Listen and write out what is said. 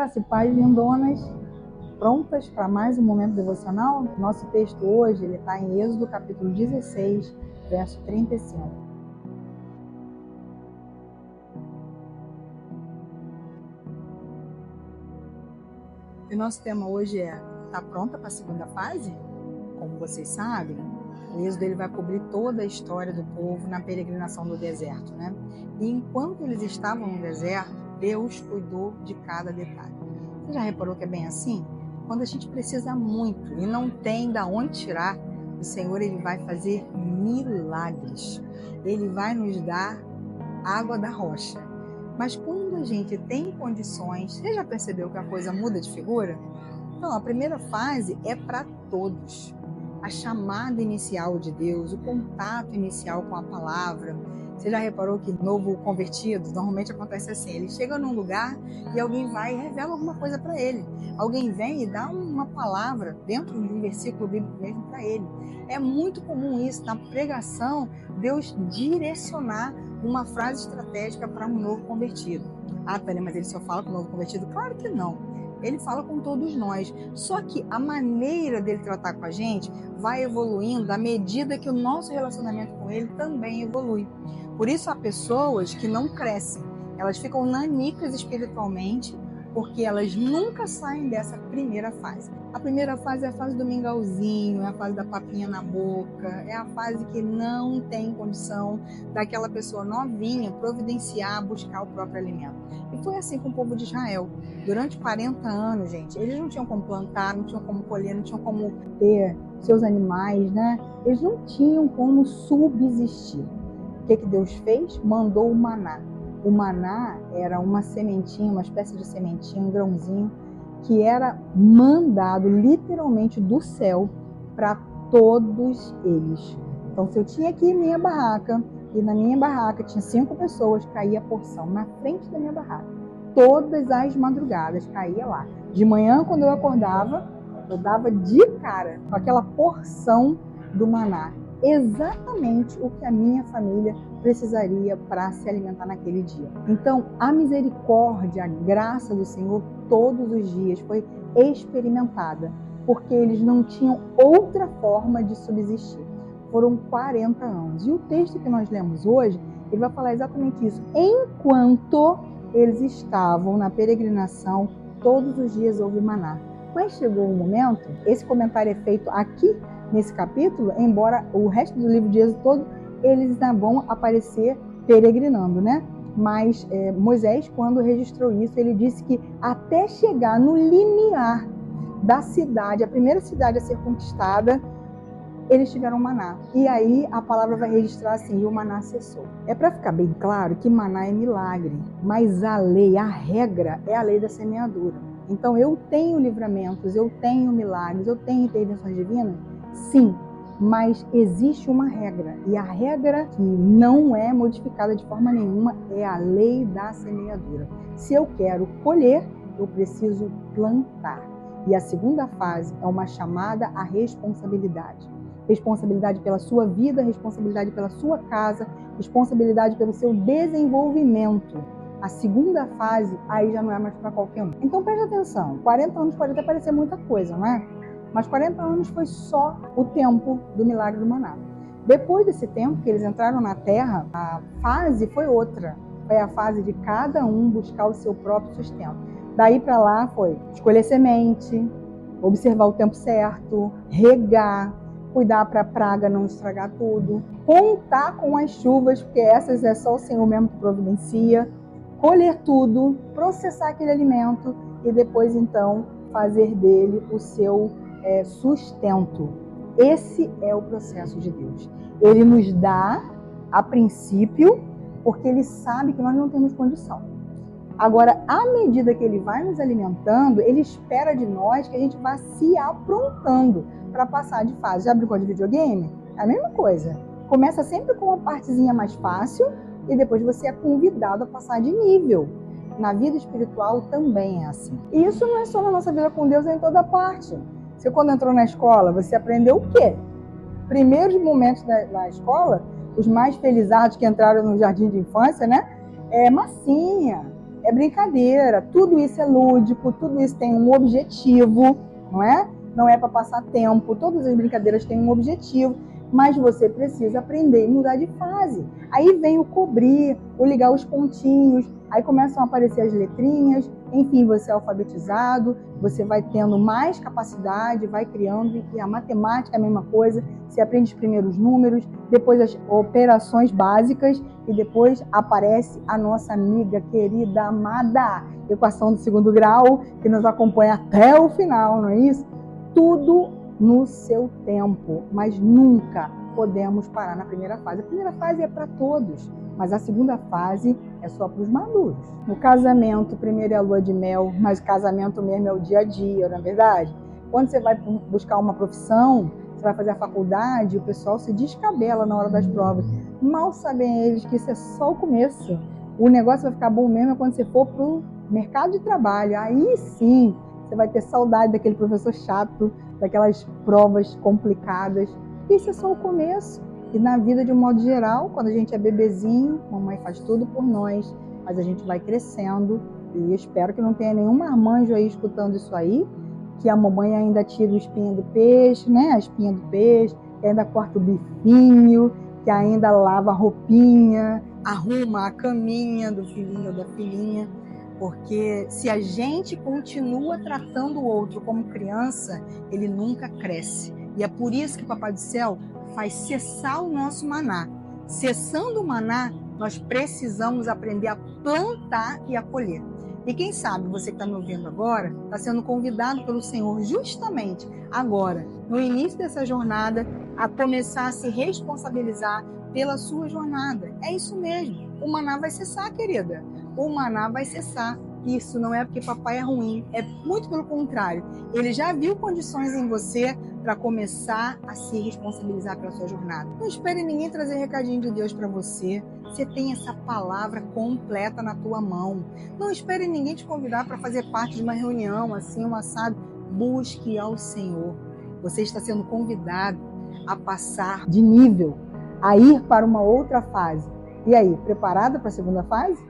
Graça e paz, lindonas, prontas para mais um momento devocional? Nosso texto hoje está em Êxodo capítulo 16, verso 35. E nosso tema hoje é: está pronta para a segunda fase? Como vocês sabem, o Êxodo ele vai cobrir toda a história do povo na peregrinação do deserto, né? E enquanto eles estavam no deserto, Deus cuidou de cada detalhe. Você já reparou que é bem assim? Quando a gente precisa muito e não tem de onde tirar, o Senhor ele vai fazer milagres. Ele vai nos dar água da rocha. Mas quando a gente tem condições, você já percebeu que a coisa muda de figura? Então, a primeira fase é para todos. A chamada inicial de Deus, o contato inicial com a palavra. Você já reparou que novo convertido, normalmente acontece assim, ele chega num lugar e alguém vai e revela alguma coisa para ele. Alguém vem e dá uma palavra dentro de um versículo bíblico mesmo para ele. É muito comum isso, na pregação, Deus direcionar uma frase estratégica para um novo convertido. Ah, peraí, mas ele só fala com o novo convertido? Claro que não. Ele fala com todos nós. Só que a maneira dele tratar com a gente vai evoluindo à medida que o nosso relacionamento com ele também evolui. Por isso há pessoas que não crescem. Elas ficam nanicas espiritualmente porque elas nunca saem dessa primeira fase. A primeira fase é a fase do mingauzinho, é a fase da papinha na boca, é a fase que não tem condição daquela pessoa novinha providenciar, buscar o próprio alimento. E foi assim com o povo de Israel. Durante 40 anos, gente, eles não tinham como plantar, não tinham como colher, não tinham como ter seus animais, né? Eles não tinham como subsistir. O que Deus fez? Mandou o maná. O maná era uma sementinha, uma espécie de sementinha, um grãozinho, que era mandado literalmente do céu para todos eles. Então, se eu tinha aqui minha barraca, e na minha barraca tinha 5 pessoas, caía a porção na frente da minha barraca. Todas as madrugadas caía lá. De manhã, quando eu acordava, eu dava de cara com aquela porção do maná. Exatamente o que a minha família precisaria para se alimentar naquele dia. Então, a misericórdia, a graça do Senhor todos os dias foi experimentada, porque eles não tinham outra forma de subsistir. Foram 40 anos. E o texto que nós lemos hoje, ele vai falar exatamente isso. Enquanto eles estavam na peregrinação, todos os dias houve maná. Mas chegou um momento, esse comentário é feito aqui nesse capítulo, embora o resto do livro de Êxodo todo, eles ainda vão aparecer peregrinando, né? Mas Moisés, quando registrou isso, ele disse que até chegar no limiar da cidade, a primeira cidade a ser conquistada, eles tiveram maná. E aí a palavra vai registrar assim: e o maná cessou. É para ficar bem claro que maná é milagre, mas a lei, a regra, é a lei da semeadura. Então eu tenho livramentos, eu tenho milagres, eu tenho intervenções divinas? Sim, mas existe uma regra. E a regra que não é modificada de forma nenhuma é a lei da semeadura. Se eu quero colher, eu preciso plantar. E a segunda fase é uma chamada à responsabilidade. Responsabilidade pela sua vida, responsabilidade pela sua casa, responsabilidade pelo seu desenvolvimento. A segunda fase, aí já não é mais para qualquer um. Então preste atenção, 40 anos pode até parecer muita coisa, não é? Mas 40 anos foi só o tempo do milagre do maná. Depois desse tempo que eles entraram na terra, a fase foi outra. Foi a fase de cada um buscar o seu próprio sustento. Daí para lá foi escolher semente, observar o tempo certo, regar, cuidar para a praga não estragar tudo, contar com as chuvas, porque essas é só o Senhor mesmo que providencia, colher tudo, processar aquele alimento e depois então fazer dele o seu sustento. Esse é o processo de Deus. Ele nos dá a princípio porque ele sabe que nós não temos condição. Agora, à medida que ele vai nos alimentando, ele espera de nós que a gente vá se aprontando para passar de fase. Já brincou de videogame? É a mesma coisa. Começa sempre com uma partezinha mais fácil e depois você é convidado a passar de nível. Na vida espiritual também é assim. E isso não é só na nossa vida com Deus, é em toda parte. Você quando entrou na escola, você aprendeu o quê? Primeiros momentos da escola, os mais felizados que entraram no jardim de infância, né? É massinha, é brincadeira, tudo isso é lúdico, tudo isso tem um objetivo, não é? Não é para passar tempo, todas as brincadeiras têm um objetivo, mas você precisa aprender e mudar de fase. Aí vem o cobrir, o ligar os pontinhos, aí começam a aparecer as letrinhas, enfim, você é alfabetizado, você vai tendo mais capacidade, vai criando, e a matemática é a mesma coisa, você aprende os primeiros números, depois as operações básicas, e depois aparece a nossa amiga querida, amada, equação do segundo grau, que nos acompanha até o final, não é isso? Tudo no seu tempo, mas nunca podemos parar na primeira fase. A primeira fase é para todos, mas a segunda fase é só para os maduros. No casamento, primeiro é a lua de mel, mas o casamento mesmo é o dia a dia, não é verdade? Quando você vai buscar uma profissão, você vai fazer a faculdade, o pessoal se descabela na hora das provas. Mal sabem eles que isso é só o começo. O negócio vai ficar bom mesmo quando você for para o mercado de trabalho. Aí sim, você vai ter saudade daquele professor chato, daquelas provas complicadas. Isso é só o começo. E na vida, de um modo geral, quando a gente é bebezinho, mamãe faz tudo por nós, mas a gente vai crescendo. E espero que não tenha nenhum marmanjo aí escutando isso aí, que a mamãe ainda tira o espinho do peixe, né? A espinha do peixe, que ainda corta o bifinho, que ainda lava a roupinha, arruma a caminha do filhinho ou da filhinha. Porque se a gente continua tratando o outro como criança, ele nunca cresce. E é por isso que o Papai do Céu faz cessar o nosso maná. Cessando o maná, nós precisamos aprender a plantar e a colher. E quem sabe você que está me ouvindo agora, está sendo convidado pelo Senhor justamente agora, no início dessa jornada, a começar a se responsabilizar pela sua jornada. É isso mesmo. O maná vai cessar, querida. O maná vai cessar. Isso não é porque papai é ruim, é muito pelo contrário. Ele já viu condições em você para começar a se responsabilizar pela sua jornada. Não espere ninguém trazer recadinho de Deus para você. Você tem essa palavra completa na tua mão. Não espere ninguém te convidar para fazer parte de uma reunião, assim, um assado. Busque ao Senhor. Você está sendo convidado a passar de nível, a ir para uma outra fase. E aí, preparada para a segunda fase?